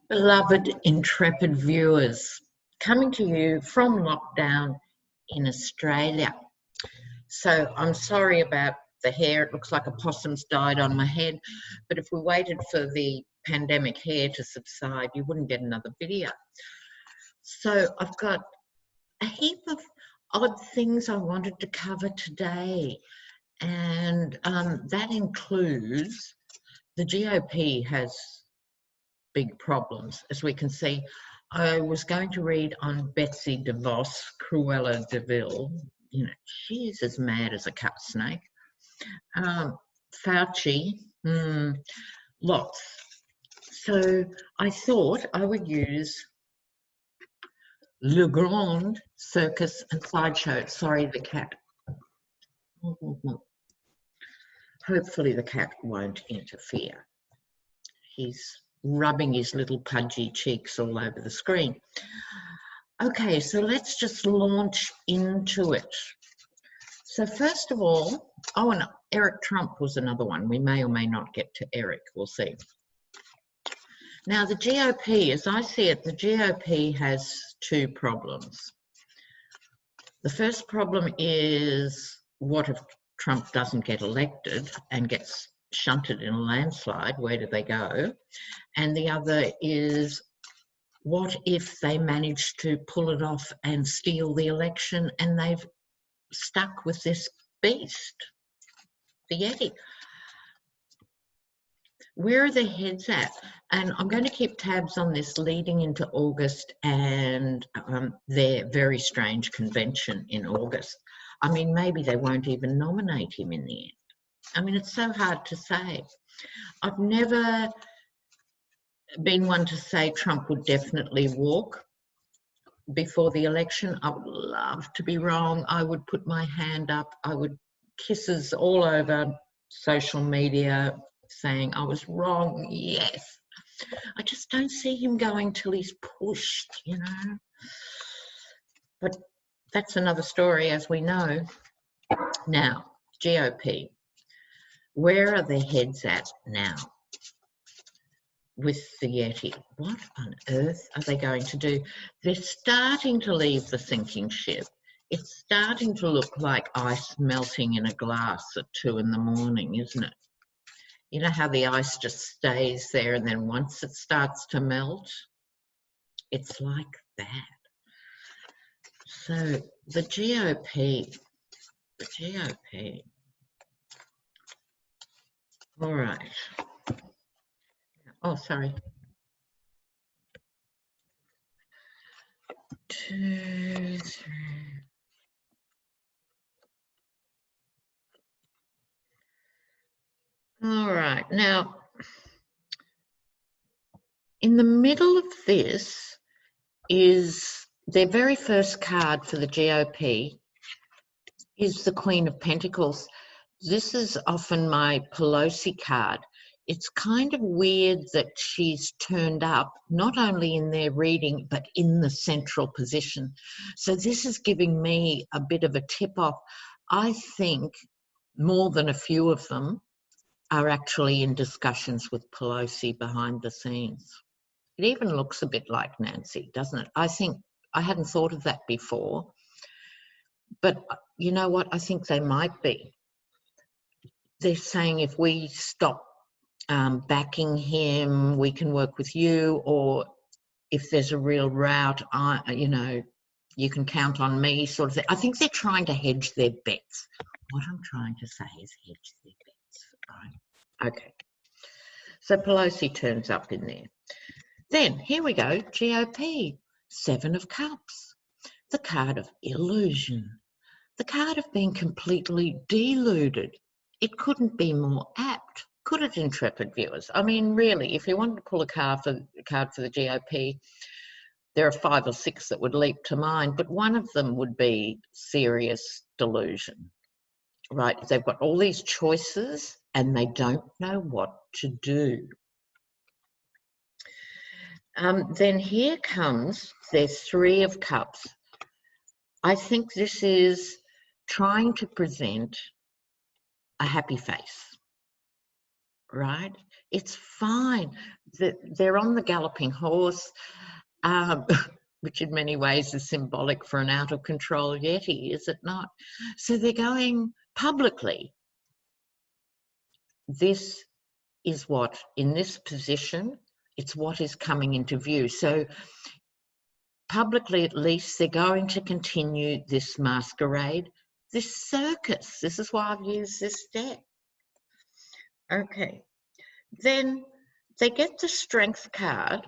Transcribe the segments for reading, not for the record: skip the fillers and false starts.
Beloved intrepid viewers, coming to you from lockdown in Australia. So I'm sorry about the hair. It looks like a possum's died on my head, but if we waited for the pandemic hair to subside, you wouldn't get another video. So I've got a heap of odd things I wanted to cover today, and that includes the GOP has big problems, as we can see. I was going to read on Betsy DeVos, Cruella de Vil. You know, she's as mad as a cut snake. Fauci, lots. So I thought I would use Le Grand Circus and Sideshow. Sorry, the cat. Hopefully the cat won't interfere. He's rubbing his little pudgy cheeks all over the screen. Okay, so let's just launch into it. So first of all, oh, and Eric Trump was another one. We may or may not get to Eric, we'll see. Now the GOP, as I see it, the GOP has two problems. The first problem is, what if Trump doesn't get elected and gets shunted in a landslide? Where do they go? And the other is, what if they manage to pull it off and steal the election and they've stuck with this beast, the Yeti? Where are their heads at? And I'm going to keep tabs on this leading into August and their very strange convention in August. I mean, maybe they won't even nominate him in the end. I mean, it's so hard to say. I've never been one to say Trump would definitely walk before the election. I would love to be wrong. I would put my hand up. I would kisses all over social media saying I was wrong. Yes. I just don't see him going till he's pushed, you know. But that's another story, as we know. Now, GOP. Where are their heads at now with the Yeti? What on earth are they going to do? They're starting to leave the sinking ship. It's starting to look like ice melting in a glass at 2 in the morning, isn't it? You know how the ice just stays there and then once it starts to melt, it's like that. So the GOP. All right. Oh, sorry. 2, 3. All right. Now, in the middle of this is their very first card for the GOP is the Queen of Pentacles. This is often my Pelosi card. It's kind of weird that she's turned up not only in their reading but in the central position. So this is giving me a bit of a tip-off. I think more than a few of them are actually in discussions with Pelosi behind the scenes. It even looks a bit like Nancy, doesn't it? I think I hadn't thought of that before, but you know what? I think they might be. They're saying if we stop backing him, we can work with you, or if there's a real rout, you know, you can count on me, sort of thing. I think they're trying to hedge their bets. What I'm trying to say is hedge their bets, right? Okay. So Pelosi turns up in there. Then, here we go, GOP, 7 of Cups, the card of illusion, the card of being completely deluded. It couldn't be more apt, could it, intrepid viewers? I mean, really, if you wanted to pull a card for the GOP, there are 5 or 6 that would leap to mind, but one of them would be serious delusion, right? They've got all these choices and they don't know what to do. Then here comes their 3 of Cups. I think this is trying to present a happy face, right? It's fine. They're on the galloping horse, which in many ways is symbolic for an out of control Yeti, is it not? So they're going publicly. This is what, in this position, it's what is coming into view. So publicly, at least, they're going to continue this masquerade, this circus. This is why I've used this deck. Okay. Then they get the strength card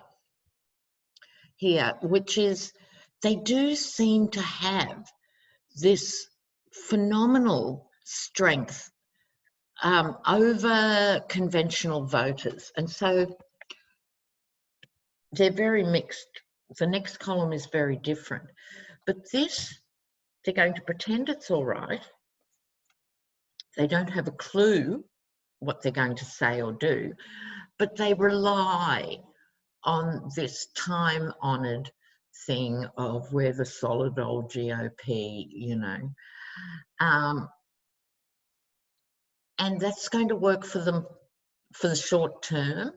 here, which is, they do seem to have this phenomenal strength over conventional voters. And so they're very mixed. The next column is very different. But this, they're going to pretend it's all right. They don't have a clue what they're going to say or do, but they rely on this time-honoured thing of we're the solid old GOP, you know. And that's going to work for them for the short term.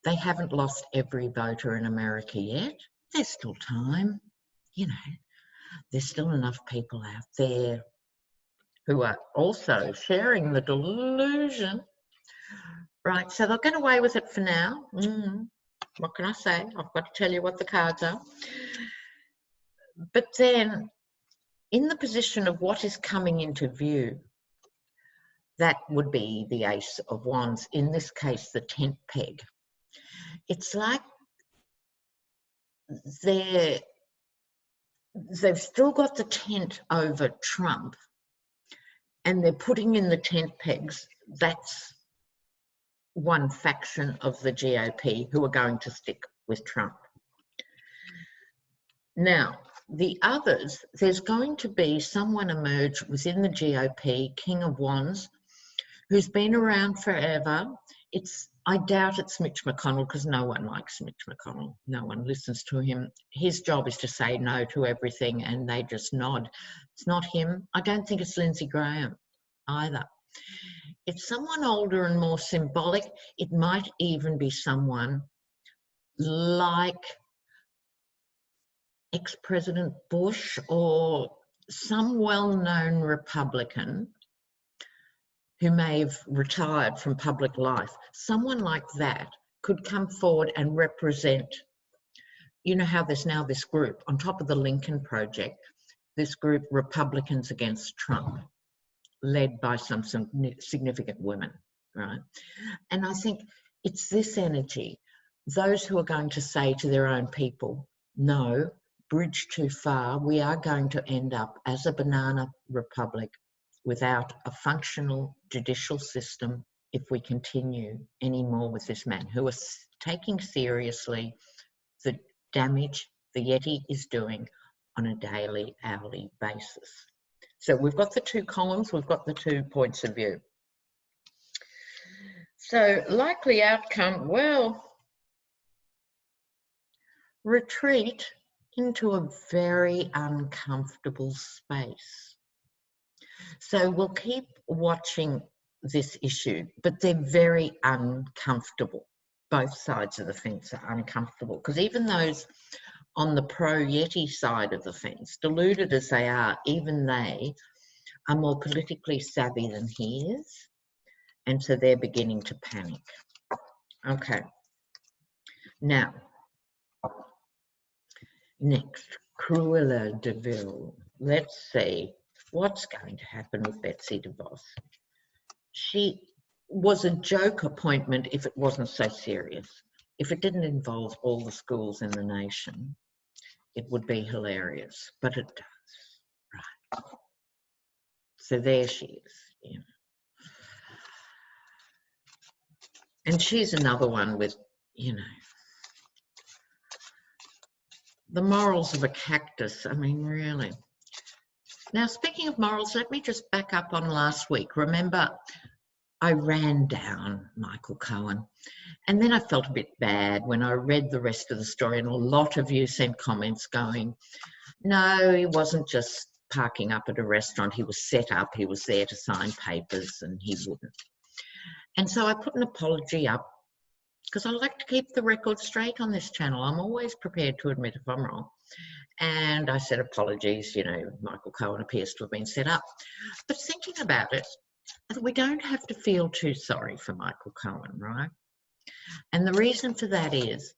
They haven't lost every voter in America yet. There's still time, you know. There's still enough people out there who are also sharing the delusion. Right, so they'll get away with it for now. What can I say? I've got to tell you what the cards are. But then, in the position of what is coming into view, that would be the Ace of Wands, in this case, the tent peg. It's like they've still got the tent over Trump, and they're putting in the tent pegs. That's one faction of the GOP who are going to stick with Trump. Now, the others, there's going to be someone emerge within the GOP, King of Wands, who's been around forever. I doubt it's Mitch McConnell, because no one likes Mitch McConnell. No one listens to him. His job is to say no to everything, and they just nod. It's not him. I don't think it's Lindsey Graham either. It's someone older and more symbolic. It might even be someone like ex-President Bush or some well-known Republican who may have retired from public life. Someone like that could come forward and represent, you know how there's now this group on top of the Lincoln Project, this group, Republicans Against Trump, led by some significant women, right? And I think it's this energy, those who are going to say to their own people, no, bridge too far, we are going to end up as a banana republic without a functional judicial system if we continue anymore with this man, who is taking seriously the damage the Yeti is doing on a daily, hourly basis. So we've got the two columns, we've got the 2 points of view. So likely outcome, well, retreat into a very uncomfortable space. So we'll keep watching this issue, but they're very uncomfortable. Both sides of the fence are uncomfortable, because even those on the pro-Yeti side of the fence, deluded as they are, even they are more politically savvy than he is, and so they're beginning to panic. Okay. Now, next, Cruella de Vil. Let's see what's going to happen with Betsy DeVos. She was a joke appointment if it wasn't so serious. If it didn't involve all the schools in the nation, it would be hilarious, but it does, right? So there she is, you know. And she's another one with, you know, the morals of a cactus. I mean, really. Now, speaking of morals, let me just back up on last week. Remember, I ran down Michael Cohen, and then I felt a bit bad when I read the rest of the story, and a lot of you sent comments going, no, he wasn't just parking up at a restaurant, he was set up, he was there to sign papers, and he wouldn't. And so I put an apology up because I like to keep the record straight on this channel. I'm always prepared to admit if I'm wrong. And I said, apologies, you know, Michael Cohen appears to have been set up. But thinking about it, we don't have to feel too sorry for Michael Cohen, right? And the reason for that is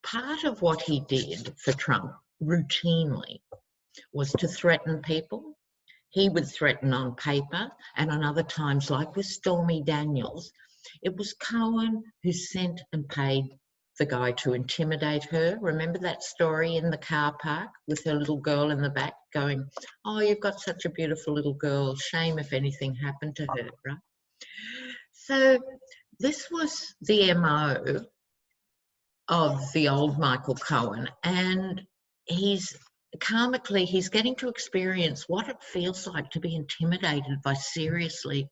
part of what he did for Trump routinely was to threaten people. He would threaten on paper, and on other times, like with Stormy Daniels, it was Cohen who sent and paid the guy to intimidate her. Remember that story in the car park with her little girl in the back going, oh, you've got such a beautiful little girl, shame if anything happened to her, right? So this was the MO of the old Michael Cohen, and he's karmically, he's getting to experience what it feels like to be intimidated by seriously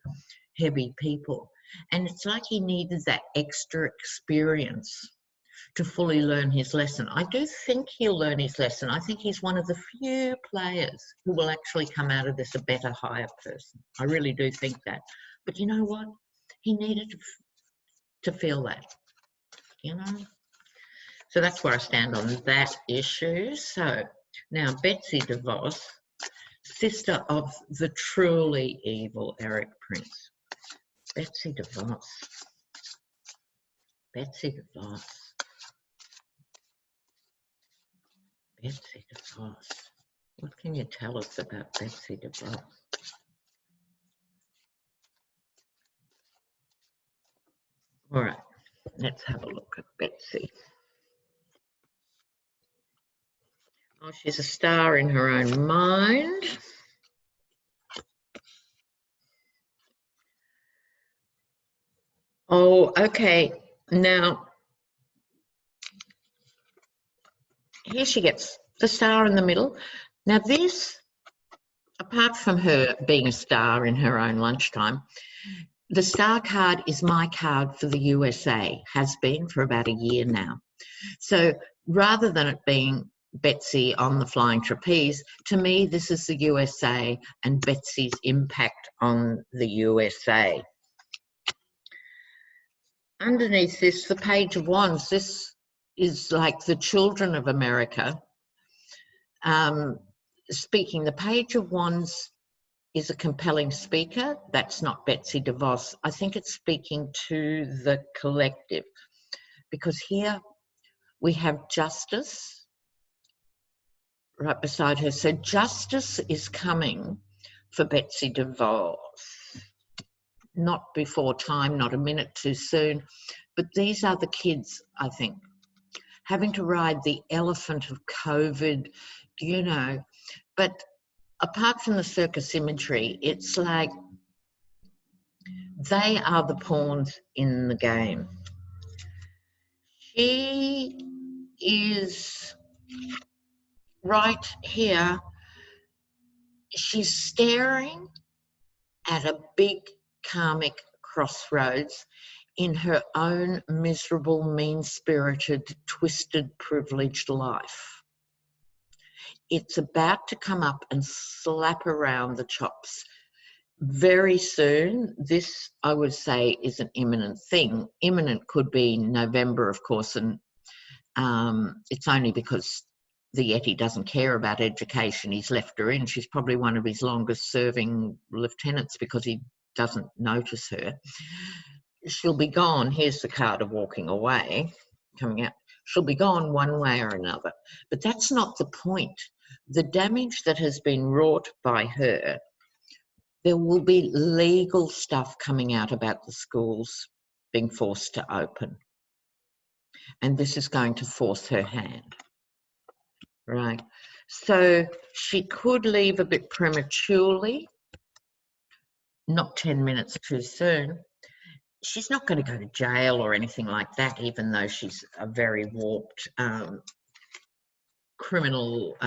heavy people. And it's like he needed that extra experience to fully learn his lesson. I do think he'll learn his lesson. I think he's one of the few players who will actually come out of this a better, higher person. I really do think that. But you know what? He needed to feel that, you know? So that's where I stand on that issue. So now Betsy DeVos, sister of the truly evil Eric Prince. Betsy DeVos. Betsy DeVos. Betsy DeVos. What can you tell us about Betsy DeVos? All right, let's have a look at Betsy. Oh, she's a star in her own mind. Oh, okay. Now, here she gets the star in the middle. Now this, apart from her being a star in her own lunchtime, the star card is my card for the USA, has been for about a year now. So rather than it being Betsy on the flying trapeze, to me this is the USA and Betsy's impact on the USA. Underneath this, the Page of Wands, this is like the children of America speaking. The Page of Wands is a compelling speaker. That's not Betsy DeVos. I think it's speaking to the collective, because here we have justice right beside her. So justice is coming for Betsy DeVos. Not before time, not a minute too soon. But these are the kids, I think, having to ride the elephant of COVID, you know. But apart from the circus imagery, it's like they are the pawns in the game. She is right here. She's staring at a big karmic crossroads in her own miserable, mean-spirited, twisted, privileged life. It's about to come up and slap around the chops very soon. This, I would say, is an imminent thing. Imminent could be November, of course, and it's only because the Yeti doesn't care about education he's left her in. She's probably one of his longest serving lieutenants because he doesn't notice her. She'll be gone. Here's the card of walking away coming out. She'll be gone one way or another. But that's not the point. The damage that has been wrought by her, there will be legal stuff coming out about the schools being forced to open. And this is going to force her hand. Right. So she could leave a bit prematurely, not 10 minutes too soon. She's not going to go to jail or anything like that, even though she's a very warped criminal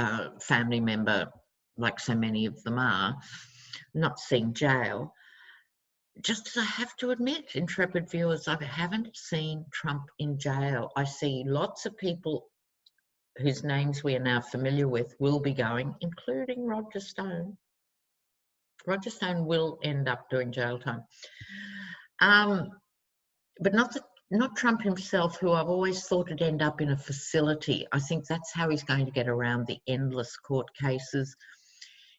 family member, like so many of them are, not seeing jail. Just as I have to admit, intrepid viewers, I haven't seen Trump in jail. I see lots of people whose names we are now familiar with will be going, including Roger Stone. Roger Stone will end up doing jail time. But not Trump himself, who I've always thought would end up in a facility. I think that's how he's going to get around the endless court cases.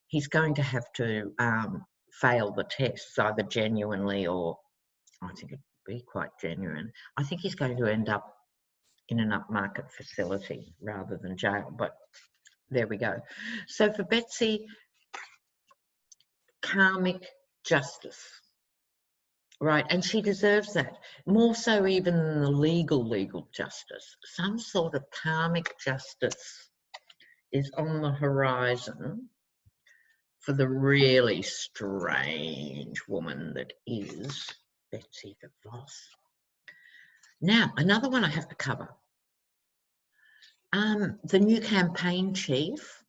He's going to have to fail the tests, either genuinely or I think it'd be quite genuine. I think he's going to end up in an upmarket facility rather than jail, but there we go. So for Betsy, karmic justice, right? And she deserves that, more so even than the legal justice. Some sort of karmic justice is on the horizon for the really strange woman that is Betsy DeVos. Now, another one I have to cover. The new campaign chief,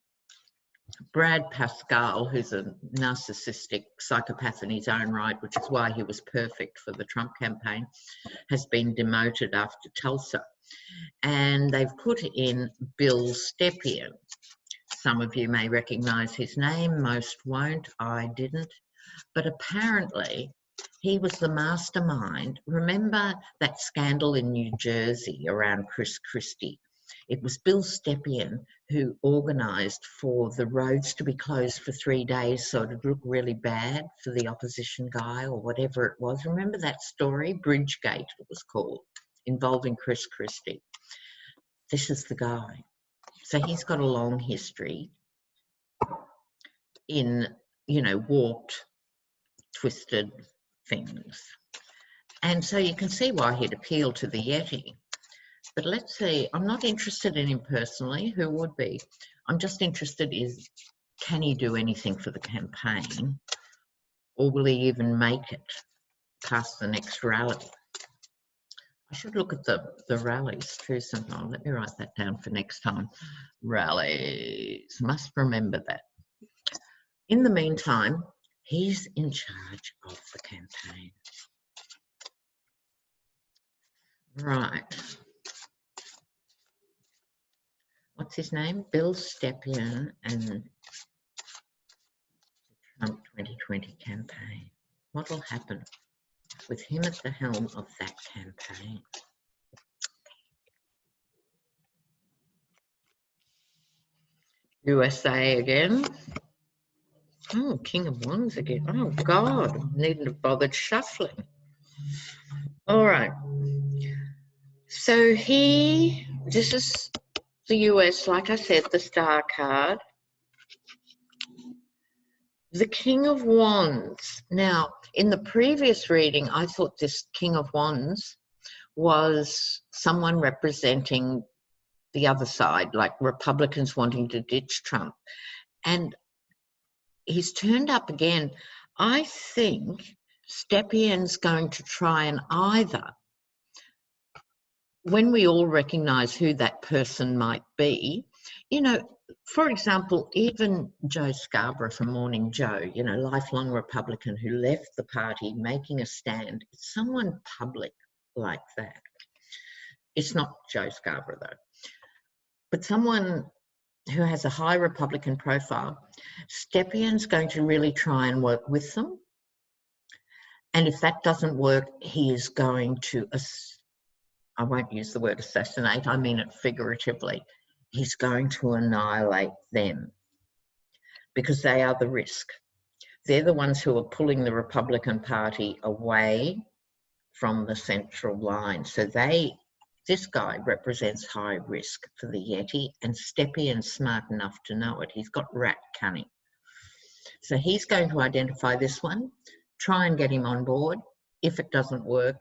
Brad Pascal, who's a narcissistic psychopath in his own right, which is why he was perfect for the Trump campaign, has been demoted after Tulsa. And they've put in Bill Stepien. Some of you may recognise his name, most won't. I didn't. But apparently he was the mastermind. Remember that scandal in New Jersey around Chris Christie? It was Bill Stepien who organised for the roads to be closed for 3 days so it would look really bad for the opposition guy or whatever it was. Remember that story? Bridgegate it was called, involving Chris Christie. This is the guy. So he's got a long history in, you know, warped, twisted things. And so you can see why he'd appeal to the Yeti. But let's see, I'm not interested in him personally. Who would be? I'm just interested in, can he do anything for the campaign? Or will he even make it past the next rally? I should look at the rallies too sometime. Let me write that down for next time. Rallies, must remember that. In the meantime, he's in charge of the campaign. Right. What's his name? Bill Stepien and the Trump 2020 campaign. What will happen with him at the helm of that campaign? USA again. Oh, King of Wands again. Oh, God, needn't have bothered shuffling. All right. So this is the US, like I said, the star card. The King of Wands. Now, in the previous reading, I thought this King of Wands was someone representing the other side, like Republicans wanting to ditch Trump. And he's turned up again. I think Stepien's going to try and either, when we all recognise who that person might be, you know, for example, even Joe Scarborough from Morning Joe, you know, lifelong Republican who left the party making a stand, it's someone public like that. It's not Joe Scarborough though, but someone who has a high Republican profile. Stepien's going to really try and work with them. And if that doesn't work, he is going to, I won't use the word assassinate, I mean it figuratively. He's going to annihilate them because they are the risk. They're the ones who are pulling the Republican Party away from the central line. So this guy represents high risk for the Yeti, and Stepien's smart enough to know it. He's got rat cunning. So he's going to identify this one, try and get him on board. If it doesn't work,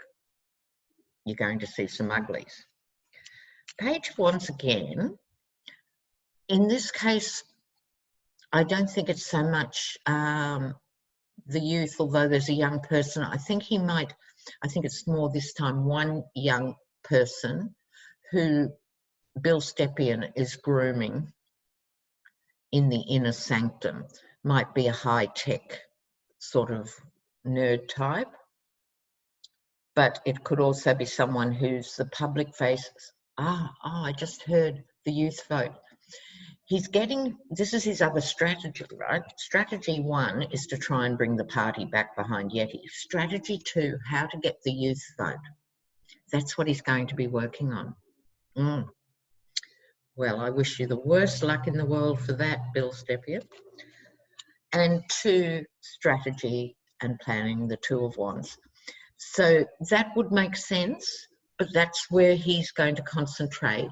you're going to see some uglies. Page of Wands again. In this case, I don't think it's so much the youth, although there's a young person. I think it's more this time one young person who Bill Stepien is grooming in the inner sanctum. Might be a high-tech sort of nerd type, but it could also be someone who's the public face. I just heard the youth vote. This is his other strategy, right? Strategy 1 is to try and bring the party back behind Yeti. Strategy 2, how to get the youth vote. That's what he's going to be working on. Well, I wish you the worst luck in the world for that, Bill Steppier. And 2, strategy and planning, the 2 of Wands. So that would make sense, but that's where he's going to concentrate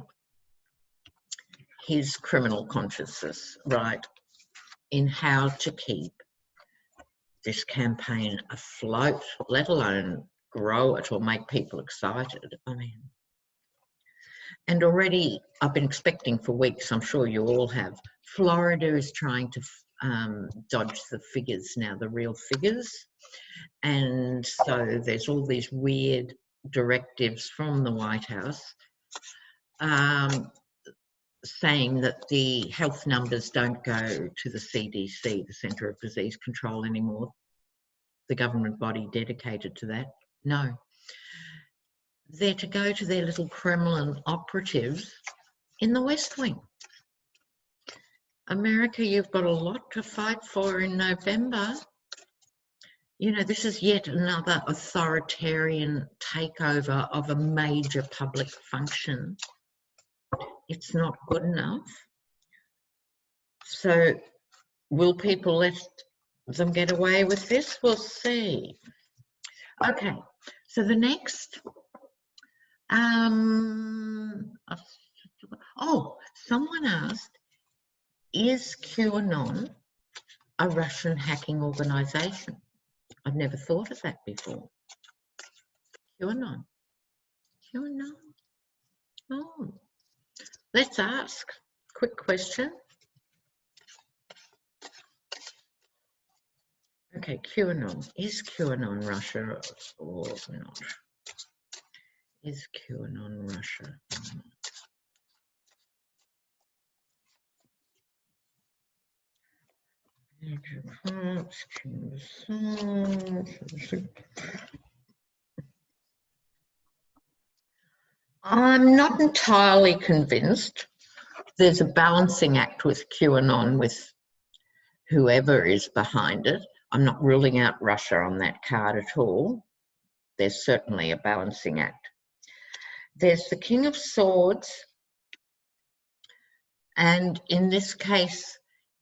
his criminal consciousness, right, in how to keep this campaign afloat, let alone grow it or make people excited. I mean, and already I've been expecting for weeks, I'm sure you all have, Florida is trying to dodge the figures now, the real figures. And so there's all these weird directives from the White House saying that the health numbers don't go to the CDC, the Centre of Disease Control, anymore, the government body dedicated to that. No. They're to go to their little Kremlin operatives in the West Wing. America, you've got a lot to fight for in November. You know, this is yet another authoritarian takeover of a major public function. It's not good enough. So will people let them get away with this? We'll see. Okay, so the next, oh, someone asked, is QAnon a Russian hacking organisation? I've never thought of that before. QAnon. QAnon. Oh, let's ask. Quick question. Okay, QAnon. Is QAnon Russia or not? Is QAnon Russia or not? I'm not entirely convinced. There's a balancing act with QAnon, with whoever is behind it. I'm not ruling out Russia on that card at all. There's certainly a balancing act. There's the King of Swords, and in this case,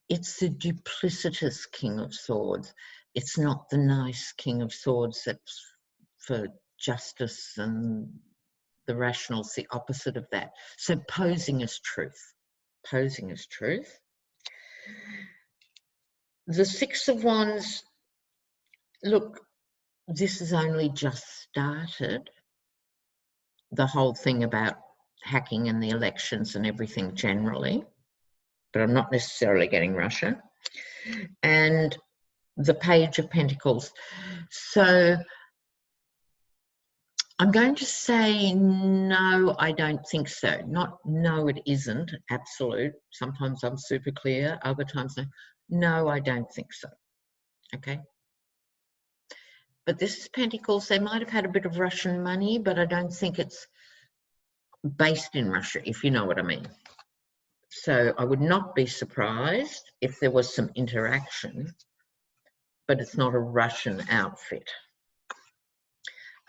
it's the duplicitous King of Swords. It's not the nice King of Swords that's for justice and the rational's the opposite of that. So posing as truth. Posing as truth. The Six of Wands, look, this has only just started. The whole thing about hacking and the elections and everything generally, but I'm not necessarily getting Russia. And the Page of Pentacles. So I'm going to say no, I don't think so. Not no, it isn't absolute. Sometimes I'm super clear, other times no. No, I don't think so. Okay. But this is Pentacles. They might have had a bit of Russian money, but I don't think it's based in Russia, if you know what I mean. So I would not be surprised if there was some interaction, but it's not a Russian outfit.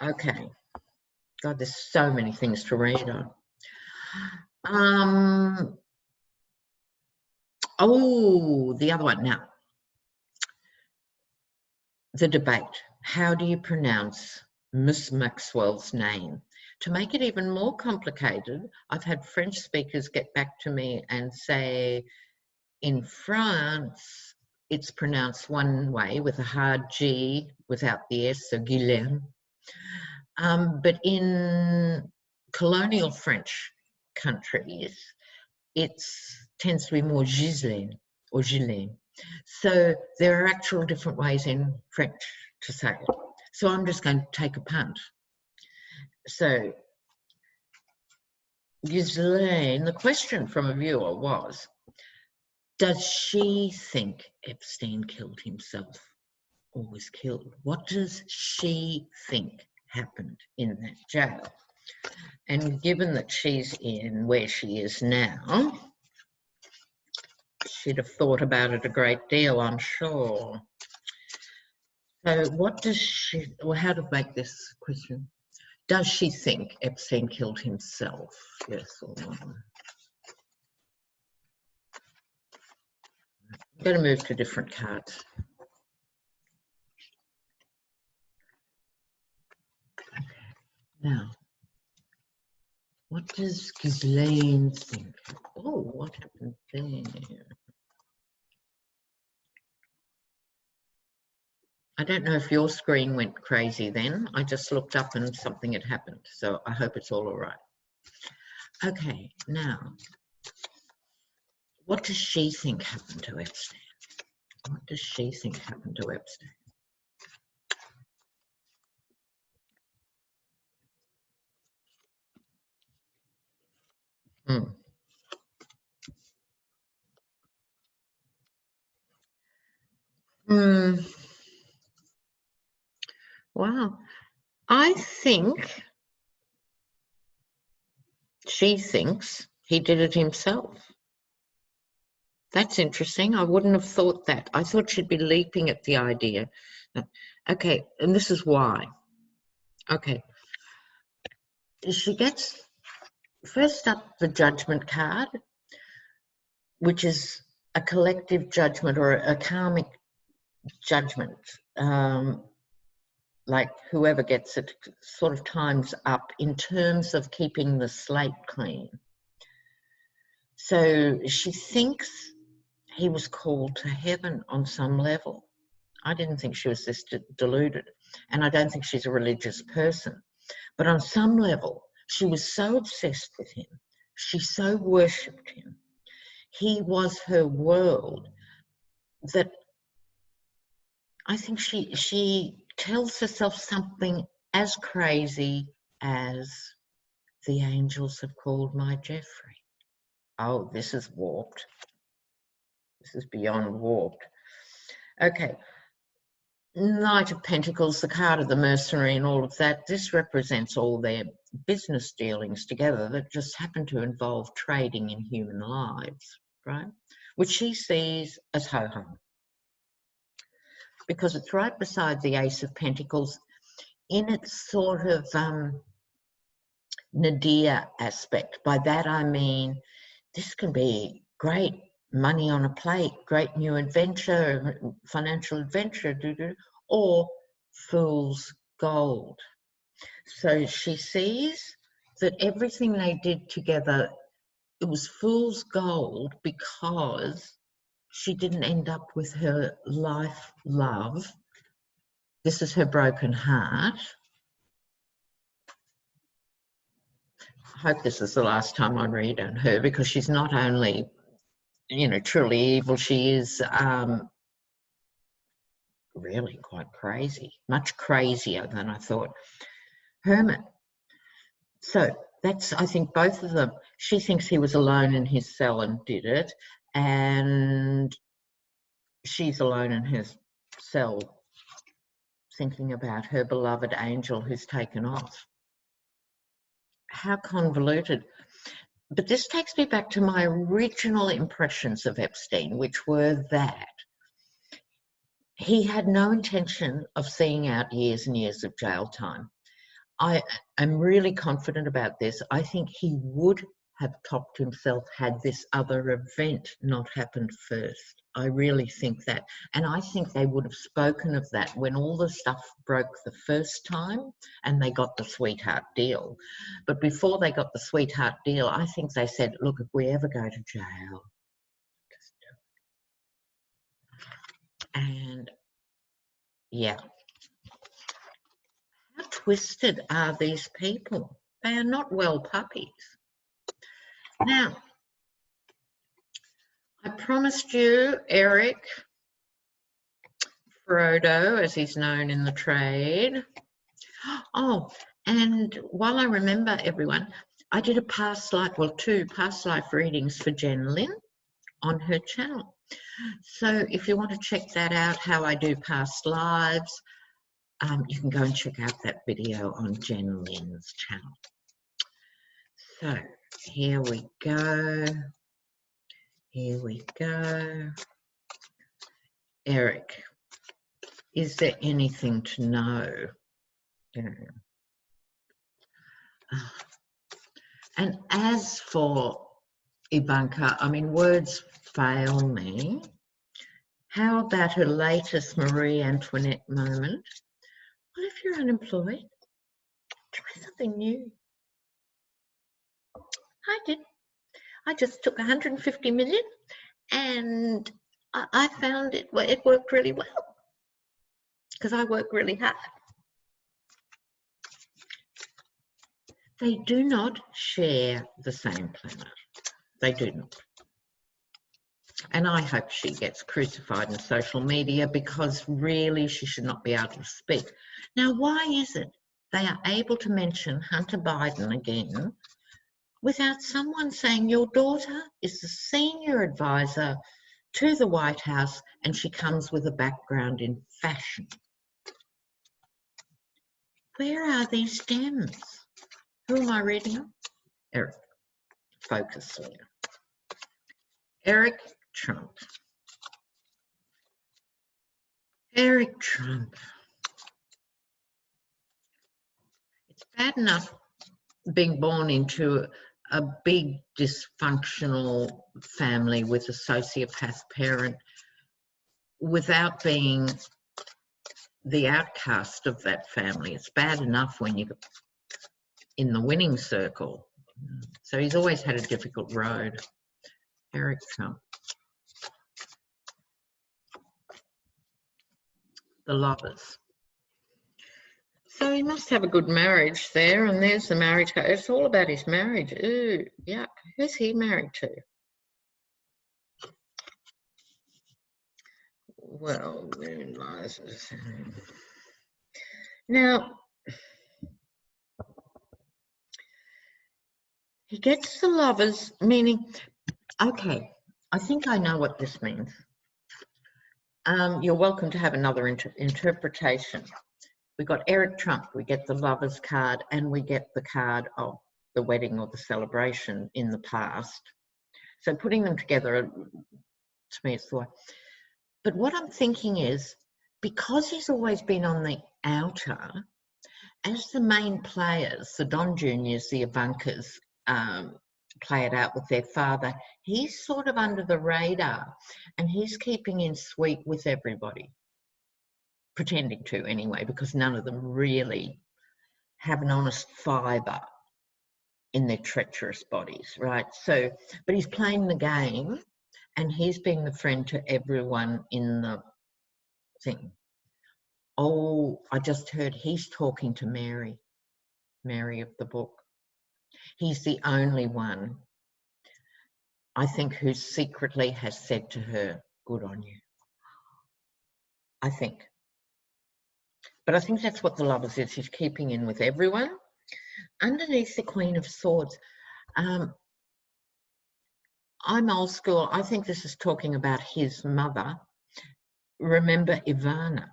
Okay. God, there's so many things to read on. Oh, the other one now. The debate. How do you pronounce Miss Maxwell's name? To make it even more complicated, I've had French speakers get back to me and say, in France, it's pronounced one way with a hard G without the S, so Guilaine. But in colonial French countries, it tends to be more Ghislaine or Ghislaine. So there are actual different ways in French to say it. So I'm just going to take a punt. So Ghislaine, the question from a viewer was, does she think Epstein killed himself or was killed? What does she think happened in that jail? And given that she's in where she is now, she'd have thought about it a great deal, I'm sure. So what does she, well, how to make this question? Does she think Epstein killed himself? Yes or no? I'm going to move to different cards. Now, what does Ghislaine think? Oh, what happened there? I don't know if your screen went crazy then. I just looked up and something had happened. So I hope it's all right. Okay, now, what does she think happened to Epstein? What does she think happened to Epstein? Wow. I think she thinks he did it himself. That's interesting. I wouldn't have thought that. I thought she'd be leaping at the idea. Okay, and this is why. Okay. She gets first up the judgment card, which is a collective judgment or a karmic judgment. Like whoever gets it sort of times up in terms of keeping the slate clean. So she thinks he was called to heaven on some level. I didn't think she was this deluded, and I don't think she's a religious person. But on some level, she was so obsessed with him. She so worshipped him. He was her world that I think she tells herself something as crazy as the angels have called my Jeffrey. Oh, this is warped. This is beyond warped. Okay. Knight of Pentacles, the card of the mercenary and all of that, this represents all their business dealings together that just happen to involve trading in human lives, right? Which she sees as ho-hum. Because it's right beside the Ace of Pentacles in its sort of nadir aspect. By that I mean this can be great money on a plate, great new adventure, financial adventure, or fool's gold. So she sees that everything they did together, it was fool's gold because she didn't end up with her life love. This is her broken heart. I hope this is the last time I read on her, because she's not only, you know, truly evil, she is really quite crazy, much crazier than I thought. Hermit. So that's, I think, both of them. She thinks he was alone in his cell and did it, and she's alone in his cell thinking about her beloved angel who's taken off. How convoluted. But this takes me back to my original impressions of Epstein, which were that he had no intention of seeing out years and years of jail time. I am really confident about this. I think he would have topped himself had this other event not happened first. I really think that. And I think they would have spoken of that when all the stuff broke the first time and they got the sweetheart deal. But before they got the sweetheart deal, I think they said, look, if we ever go to jail, just do it. And yeah. How twisted are these people? They are not well puppies. Now, I promised you Eric Frodo, as he's known in the trade. Oh, and while I remember everyone, I did a past life, well, 2 past life readings for Jen Lynn on her channel. So if you want to check that out, how I do past lives, you can go and check out that video on Jen Lynn's channel. So here we go. Here we go. Eric, is there anything to know? And as for Ivanka, I mean, words fail me. How about her latest Marie Antoinette moment? Well, if you're unemployed, try something new. I did. I just took 150 million and I found it worked really well because I work really hard. They do not share the same planet. They do not. And I hope she gets crucified in social media because really she should not be able to speak. Now, why is it they are able to mention Hunter Biden again without someone saying your daughter is the senior advisor to the White House and she comes with a background in fashion? Where are these Dems? Who am I reading on? Eric. Focus here. Eric Trump. Eric Trump. It's bad enough being born into a big dysfunctional family with a sociopath parent without being the outcast of that family. It's bad enough when you're in the winning circle. So he's always had a difficult road. Eric Trump. The lovers. So he must have a good marriage there, and there's the marriage card. It's all about his marriage. Ooh, yuck. Who's he married to? Well, therein lies. Now, he gets the lovers, meaning, okay, I think I know what this means. You're welcome to have another interpretation. We got Eric Trump, we get the lovers card, and we get the card of the wedding or the celebration in the past. So putting them together, to me, it's the way. But what I'm thinking is, because he's always been on the outer, as the main players, the Don Juniors, the Ivankas, play it out with their father, he's sort of under the radar and he's keeping in sweet with everybody. Pretending to anyway, because none of them really have an honest fibre in their treacherous bodies, right? So, but he's playing the game and he's being the friend to everyone in the thing. Oh, I just heard he's talking to Mary of the book. He's the only one, I think, who secretly has said to her, good on you. I think. But I think that's what the lovers is. He's keeping in with everyone. Underneath the Queen of Swords, I'm old school. I think this is talking about his mother. Remember Ivana,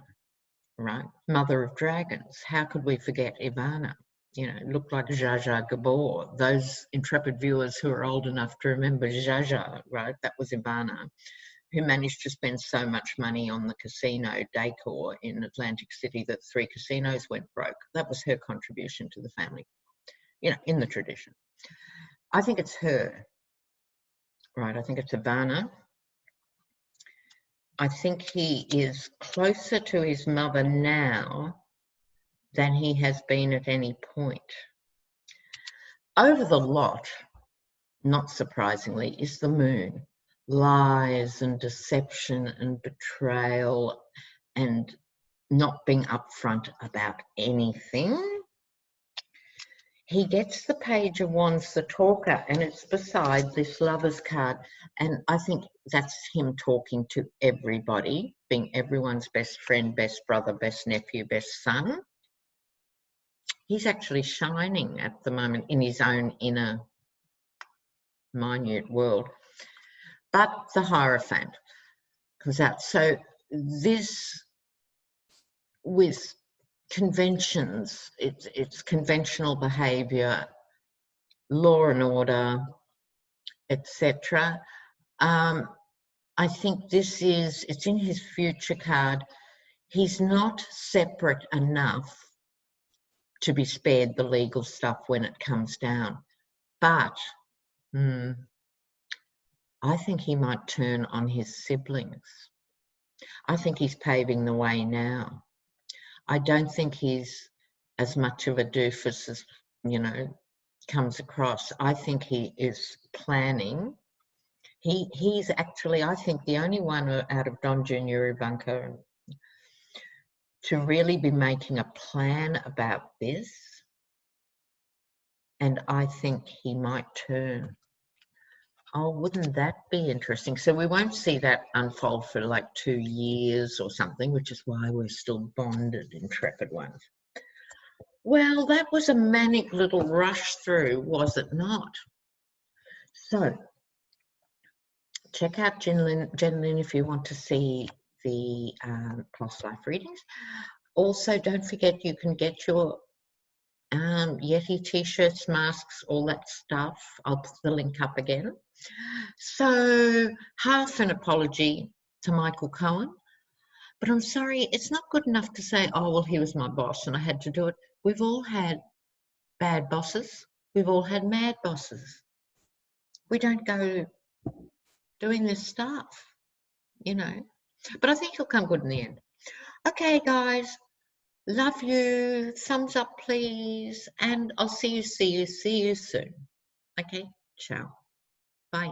right? Mother of Dragons. How could we forget Ivana? You know, looked like Zsa Zsa Gabor. Those intrepid viewers who are old enough to remember Zsa Zsa, right? That was Ivana, who managed to spend so much money on the casino decor in Atlantic City that 3 casinos went broke. That was her contribution to the family, you know, in the tradition. I think it's her, right? I think it's Ivana. I think he is closer to his mother now than he has been at any point. Over the lot, not surprisingly, is the moon. Lies and deception and betrayal and not being upfront about anything. He gets the Page of Wands, the talker, and it's beside this lover's card. And I think that's him talking to everybody, being everyone's best friend, best brother, best nephew, best son. He's actually shining at the moment in his own inner minute world. But the Hierophant comes out. So this, with conventions, it's conventional behaviour, law and order, etc. I think this is, it's in his future card. He's not separate enough to be spared the legal stuff when it comes down. But I think he might turn on his siblings. I think he's paving the way now. I don't think he's as much of a doofus as, you know, comes across. I think he is planning. He's actually, I think, the only one out of Don Jr., Ivanka, to really be making a plan about this. And I think he might turn. Oh, wouldn't that be interesting? So we won't see that unfold for like 2 years or something, which is why we're still bonded, intrepid ones. Well, that was a manic little rush through, was it not? So check out Jen Lynn if you want to see the past life readings. Also, don't forget you can get your Yeti t-shirts, masks, all that stuff. I'll put the link up again. So half an apology to Michael Cohen, but I'm sorry, it's not good enough to say, oh, well, he was my boss and I had to do it. We've all had bad bosses. We've all had mad bosses. We don't go doing this stuff, you know. But I think he'll come good in the end. Okay, guys. Love you. Thumbs up, please. And I'll see you soon. Okay? Ciao. Bye.